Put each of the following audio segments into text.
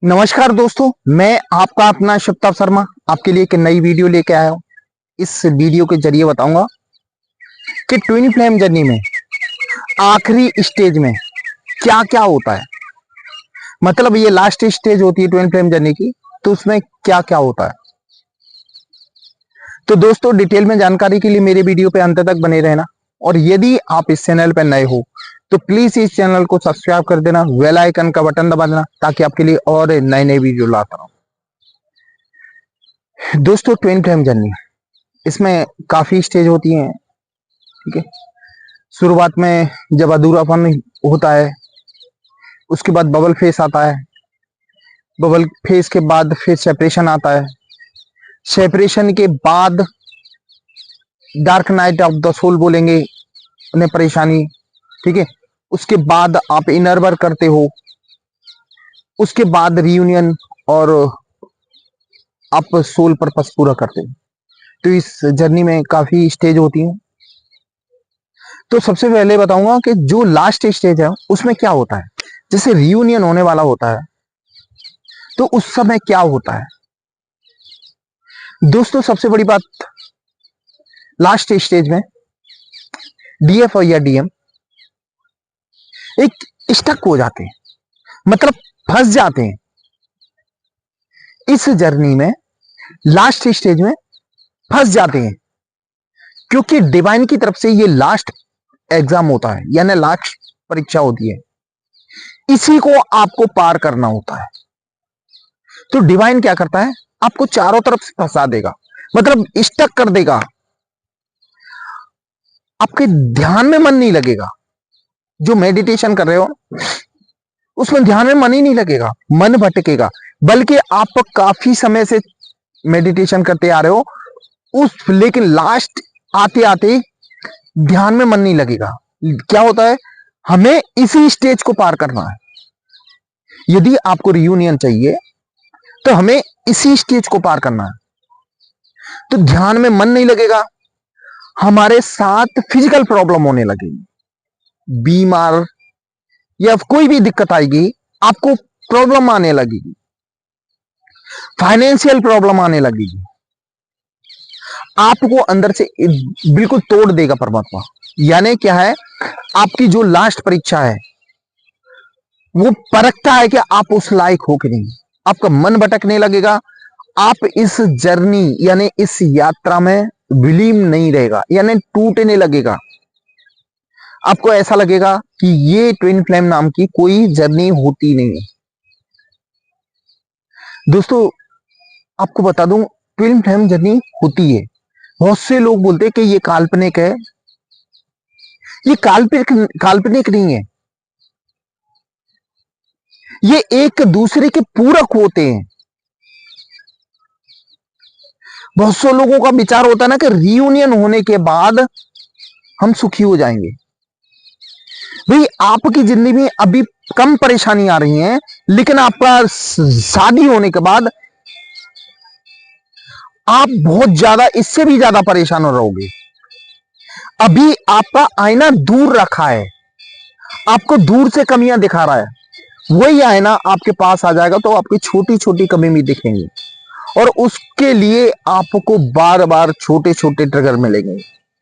नमस्कार दोस्तों, मैं आपका अपना शिवताप शर्मा आपके लिए एक नई वीडियो लेके आया हूँ। इस वीडियो के जरिए बताऊंगा कि ट्विन फ्लेम जर्नी में आखिरी स्टेज में क्या क्या होता है। मतलब ये लास्ट स्टेज होती है ट्विन फ्लेम जर्नी की, तो उसमें क्या क्या होता है। तो दोस्तों, डिटेल में जानकारी के लिए मेरे वीडियो पे अंत तक बने रहना। और यदि आप इस चैनल पर नए हो तो प्लीज इस चैनल को सब्सक्राइब कर देना, बेल आइकन का बटन दबा देना, ताकि आपके लिए और नए नए वीडियो लाता रहूं। दोस्तों, ट्विन फ्लेम जर्नी इसमें काफी स्टेज होती हैं। ठीक है, शुरुआत में जब अधूरापन होता है, उसके बाद बबल फेस आता है, बबल फेस के बाद फिर सेपरेशन आता है, सेपरेशन के बाद dark night of the soul बोलेंगे उन्हें परेशानी। ठीक है, उसके बाद आप इनर वर्क करते हो, उसके बाद रियूनियन और आप सोल पर्पस पूरा करते हो। तो इस जर्नी में काफी स्टेज होती हैं। तो सबसे पहले बताऊंगा कि जो लास्ट स्टेज है उसमें क्या होता है। जैसे रियूनियन होने वाला होता है तो उस समय क्या होता है दोस्तों। सबसे बड़ी बात, लास्ट स्टेज में डीएफ या डीएम एक स्टक हो जाते हैं, मतलब फंस जाते हैं। इस जर्नी में लास्ट स्टेज में फंस जाते हैं, क्योंकि डिवाइन की तरफ से ये लास्ट एग्जाम होता है, यानी लास्ट परीक्षा होती है। इसी को आपको पार करना होता है। तो डिवाइन क्या करता है, आपको चारों तरफ से फंसा देगा, मतलब स्टक कर देगा। आपके ध्यान में मन नहीं लगेगा। जो मेडिटेशन कर रहे हो उसमें ध्यान में मन ही नहीं लगेगा, मन भटकेगा। बल्कि आप काफी समय से मेडिटेशन करते आ रहे हो लेकिन लास्ट आते आते ध्यान में मन नहीं लगेगा। क्या होता है, हमें इसी स्टेज को पार करना है। यदि आपको रियूनियन चाहिए तो हमें इसी स्टेज को पार करना है। तो ध्यान में मन नहीं लगेगा, हमारे साथ फिजिकल प्रॉब्लम होने लगेगी, बीमार या कोई भी दिक्कत आएगी, आपको प्रॉब्लम आने लगेगी, फाइनेंशियल प्रॉब्लम आने लगेगी। आपको अंदर से बिल्कुल तोड़ देगा परमात्मा। यानी क्या है, आपकी जो लास्ट परीक्षा है वो परखता है कि आप उस लायक हो कि नहीं। आपका मन भटकने लगेगा, आप इस जर्नी यानी इस यात्रा में विलीन नहीं रहेगा, यानी टूटने लगेगा। आपको ऐसा लगेगा कि ये ट्विन फ्लेम नाम की कोई जर्नी होती नहीं है। दोस्तों, आपको बता दूं, ट्विन फ्लेम जर्नी होती है। बहुत से लोग बोलते हैं कि ये काल्पनिक है। ये काल्पनिक नहीं है, ये एक दूसरे के पूरक होते हैं। बहुत से लोगों का विचार होता है ना कि रियूनियन होने के बाद हम सुखी हो जाएंगे। भाई, आपकी जिंदगी में अभी कम परेशानी आ रही है, लेकिन आपका शादी होने के बाद आप बहुत ज्यादा, इससे भी ज्यादा परेशान हो रहोगे। अभी आपका आईना दूर रखा है, आपको दूर से कमियां दिखा रहा है, वही आईना आपके पास आ जाएगा तो आपकी छोटी छोटी कमी भी दिखेंगी, और उसके लिए आपको बार बार छोटे छोटे ट्रिगर मिलेंगे।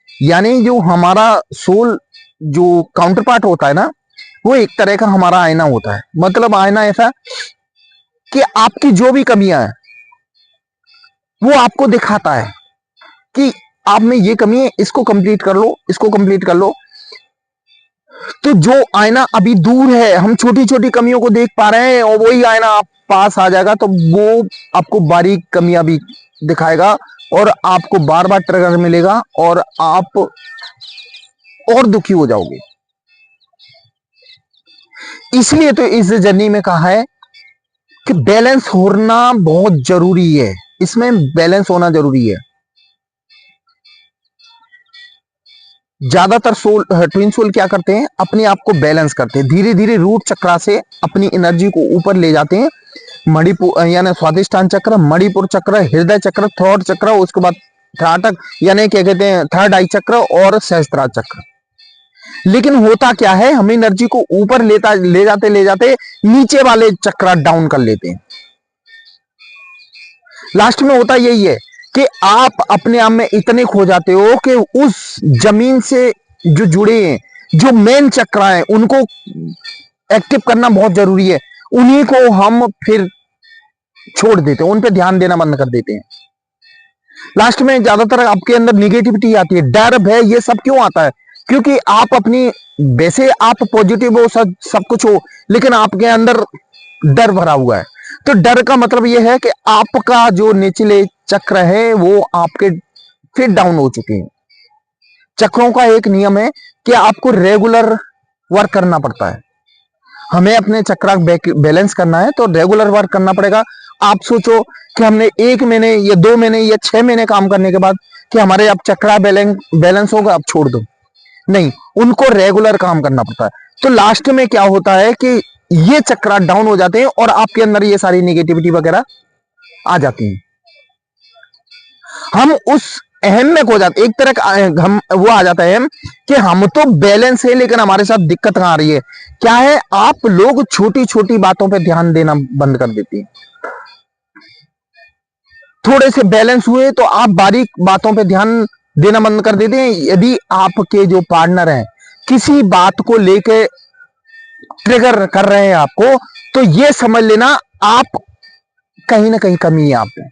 यानी जो हमारा सोल जो काउंटर पार्ट होता है ना, वो एक तरह का हमारा आईना होता है। मतलब आईना ऐसा कि आपकी जो भी कमियां हैं वो आपको दिखाता है कि आप में ये कमी है, इसको कंप्लीट कर लो, इसको कंप्लीट कर लो। तो जो आईना अभी दूर है, हम छोटी छोटी कमियों को देख पा रहे हैं, और वही आईना आप पास आ जाएगा तो वो आपको बारीक कमियां भी दिखाएगा, और आपको बार बार ट्रिगर मिलेगा, और आप और दुखी हो जाओगे। इसलिए तो इस जर्नी में कहा है कि बैलेंस होना बहुत जरूरी है। इसमें बैलेंस होना जरूरी है। ज्यादातर सोल, ट्विन सोल क्या करते हैं, अपने आप को बैलेंस करते हैं, धीरे धीरे रूट चक्र से अपनी एनर्जी को ऊपर ले जाते हैं। मणिपुर यानी स्वादिष्टान चक्र, मणिपुर चक्र, हृदय चक्र, थ्रोट चक्र, उसके बाद त्राटक यानी क्या कहते हैं थर्ड आई चक्र, और सहस्त्रार चक्र। लेकिन होता क्या है, हम एनर्जी को ऊपर ले जाते नीचे वाले चक्र डाउन कर लेते हैं। लास्ट में होता यही है कि आप अपने आप में इतने खो जाते हो कि उस जमीन से जो जुड़े हैं, जो मेन चक्र हैं, उनको एक्टिव करना बहुत जरूरी है। उन्हीं को हम फिर छोड़ देते हैं, उन पे ध्यान देना बंद कर देते हैं। लास्ट में ज्यादातर आपके अंदर निगेटिविटी आती है, डर भय, ये सब क्यों आता है? क्योंकि आप अपनी, वैसे आप पॉजिटिव हो, सब कुछ हो, लेकिन आपके अंदर डर भरा हुआ है। तो डर का मतलब यह है कि आपका जो निचले चक्र है वो आपके फिर डाउन हो चुके हैं। चक्रों का एक नियम है कि आपको रेगुलर वर्क करना पड़ता है। हमें अपने चक्र बैलेंस करना है तो रेगुलर वर्क करना पड़ेगा। आप सोचो कि हमने 1 महीने या 2 महीने या 6 महीने काम करने के बाद कि हमारे अब चक्रा बैलेंस होगा, अब छोड़ दो, नहीं, उनको रेगुलर काम करना पड़ता है। तो लास्ट में क्या होता है कि ये चक्रा डाउन हो जाते हैं और आपके अंदर ये सारी निगेटिविटी वगैरह आ जाती है। हम उस अहम में खो जाते, एक तरह का हम वो आ जाता है कि हम तो बैलेंस है लेकिन हमारे साथ दिक्कत कहां आ रही है? क्या है, आप लोग छोटी छोटी बातों पे ध्यान देना बंद कर देती हैं। थोड़े से बैलेंस हुए तो आप बारीक बातों पे ध्यान देना बंद कर देते हैं। यदि आपके जो पार्टनर हैं किसी बात को लेके ट्रिगर कर रहे हैं आपको, तो ये समझ लेना आप कहीं ना कहीं कमी है आप में।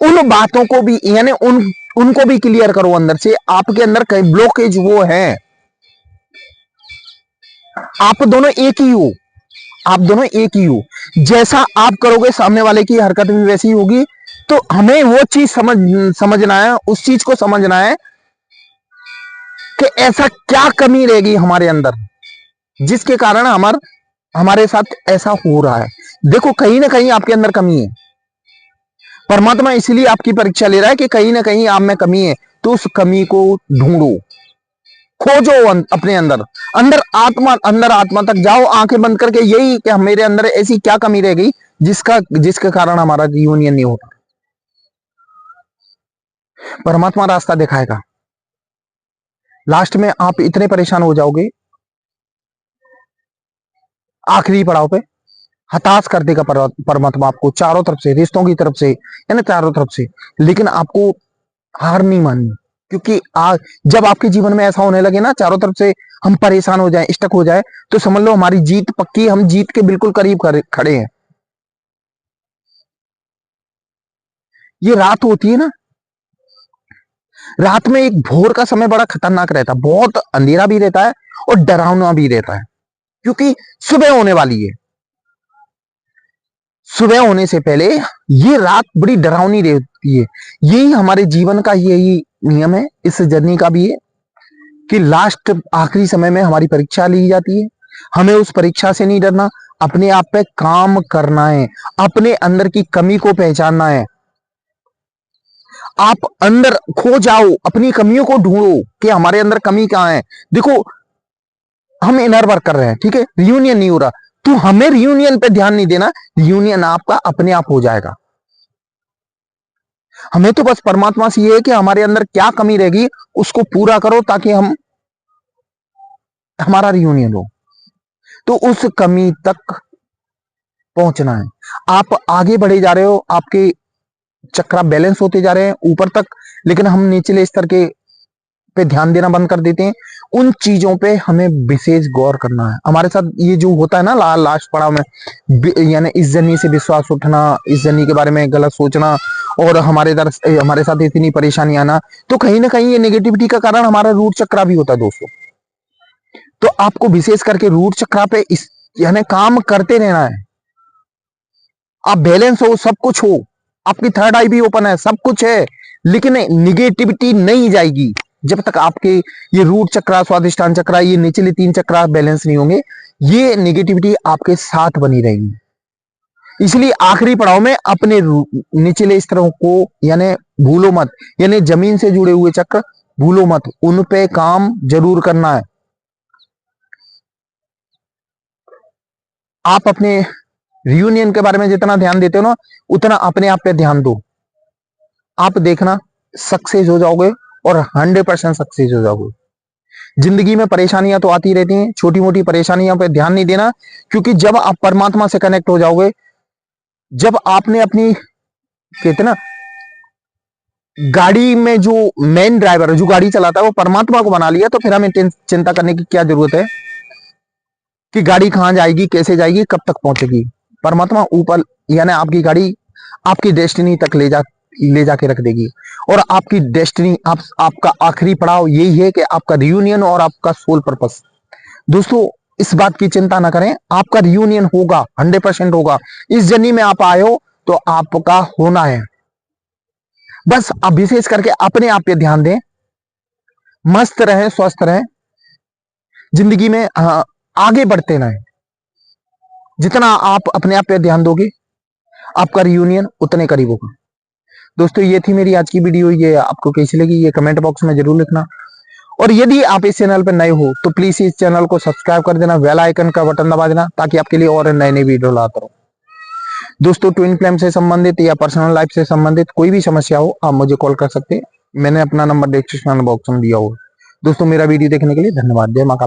उन बातों को भी, यानी उनको भी क्लियर करो अंदर से। आपके अंदर कई ब्लॉकेज वो है, आप दोनों एक ही हो, आप दोनों एक ही हो। जैसा आप करोगे सामने वाले की हरकत भी वैसी ही होगी। तो हमें वो चीज समझना है, उस चीज को समझना है कि ऐसा क्या कमी रहेगी हमारे अंदर जिसके कारण हमारे साथ ऐसा हो रहा है। देखो, कहीं ना कहीं आपके अंदर कमी है। परमात्मा इसलिए आपकी परीक्षा ले रहा है कि कहीं ना कहीं आप में कमी है, तो उस कमी को ढूंढो, खोजो अपने अंदर, अंदर आत्मा तक जाओ, आंखें बंद करके, यही कि मेरे अंदर ऐसी क्या कमी रह गई जिसके कारण हमारा यूनियन नहीं होता। परमात्मा रास्ता दिखाएगा। लास्ट में आप इतने परेशान हो जाओगे, आखिरी पड़ाव पे हताश कर देगा परमात्मा आपको चारों तरफ से, रिश्तों की तरफ से, यानी चारों तरफ से। लेकिन आपको हार नहीं माननी, क्योंकि जब आपके जीवन में ऐसा होने लगे ना, चारों तरफ से हम परेशान हो जाएं, स्टक हो जाए, तो समझ लो हमारी जीत पक्की, हम जीत के बिल्कुल करीब खड़े हैं। ये रात होती है ना, रात में एक भोर का समय बड़ा खतरनाक रहता है, बहुत अंधेरा भी रहता है और डरावना भी रहता है, क्योंकि सुबह होने वाली है। सुबह होने से पहले ये रात बड़ी डरावनी रहती है। यही हमारे जीवन का यही नियम है, इस जर्नी का भी है कि लास्ट आखिरी समय में हमारी परीक्षा ली जाती है। हमें उस परीक्षा से नहीं डरना, अपने आप पे काम करना है, अपने अंदर की कमी को पहचानना है। आप अंदर खो जाओ, अपनी कमियों को ढूंढो कि हमारे अंदर कमी कहां है। देखो, हम इनर वर्क कर रहे हैं, ठीक है, रियूनियन नहीं हो रहा, तो हमें रियूनियन पे ध्यान नहीं देना, रियूनियन आपका अपने आप हो जाएगा। हमें तो बस परमात्मा से ये है कि हमारे अंदर क्या कमी रहेगी उसको पूरा करो, ताकि हमारा रियूनियन हो। तो उस कमी तक पहुंचना है। आप आगे बढ़े जा रहे हो, आपके चक्रा बैलेंस होते जा रहे हैं ऊपर तक, लेकिन हम निचले स्तर के पे ध्यान देना बंद कर देते हैं। उन चीजों पे हमें विशेष गौर करना है। हमारे साथ ये जो होता है ना, लास्ट पड़ाव में, यानी इस जर्नी से विश्वास उठना, इस जर्नी के बारे में गलत सोचना, और हमारे साथ इतनी परेशानी आना, तो कहीं ना कहीं ये नेगेटिविटी का कारण हमारा रूट चक्रा भी होता है दोस्तों। तो आपको विशेष करके रूट चक्रा पे यानी काम करते रहना है। आप बैलेंस हो, सब कुछ हो, आपकी थर्ड आई भी ओपन है, सब कुछ है, लेकिन निगेटिविटी नहीं जाएगी जब तक आपके ये रूट चक्रा, स्वादिष्टान चक्रा, ये निचले 3 चक्रा बैलेंस नहीं होंगे। ये निगेटिविटी आपके साथ बनी रहेगी। इसलिए आखिरी पड़ाव में अपने निचले स्तरों को, यानी भूलो मत, यानी जमीन से जुड़े हुए चक्र भूलो मत, उन पे काम जरूर करना है। आप अपने रियूनियन के बारे में जितना ध्यान देते हो ना, उतना अपने आप पे ध्यान दो। आप देखना सक्सेस हो जाओगे, और 100% सक्सेस हो जाओगे। जिंदगी में परेशानियां तो आती रहती हैं, छोटी मोटी परेशानियों पे ध्यान नहीं देना, क्योंकि जब आप परमात्मा से कनेक्ट हो जाओगे, जब आपने अपनी कहते ना, गाड़ी में जो मेन ड्राइवर है, जो गाड़ी चलाता है, वो परमात्मा को बना लिया, तो फिर हमें चिंता करने की क्या जरूरत है कि गाड़ी कहां जाएगी, कैसे जाएगी, कब तक पहुंचेगी। परमात्मा ऊपर, यानी आपकी गाड़ी आपकी डेस्टिनी तक ले जाके रख देगी। और आपकी डेस्टिनी, आपका आखिरी पड़ाव यही है कि आपका रियूनियन और आपका सोल पर्पस। दोस्तों, इस बात की चिंता ना करें, आपका रियूनियन होगा, 100% होगा। इस जर्नी में आप आए हो तो आपका होना है। बस आप विशेष करके अपने आप पे ध्यान दें, मस्त रहें, स्वस्थ रहें, जिंदगी में आगे बढ़ते रहें। जितना आप अपने आप पे ध्यान दोगे, आपका रियूनियन उतने करीब होगा। दोस्तों, ये थी मेरी आज की वीडियो। ये आपको कैसी लगी, ये कमेंट बॉक्स में जरूर लिखना। और यदि आप इस चैनल पर नए हो तो प्लीज इस चैनल को सब्सक्राइब कर देना, बेल आइकन का बटन दबा देना, ताकि आपके लिए और नए नए वीडियो लाता रहूं। दोस्तों, ट्विन फ्लेम से संबंधित या पर्सनल लाइफ से संबंधित कोई भी समस्या हो, आप मुझे कॉल कर सकते हैं। मैंने अपना नंबर डिस्क्रिप्शन बॉक्स में दिया हुआ। दोस्तों, मेरा वीडियो देखने के लिए धन्यवाद। जय मां काली।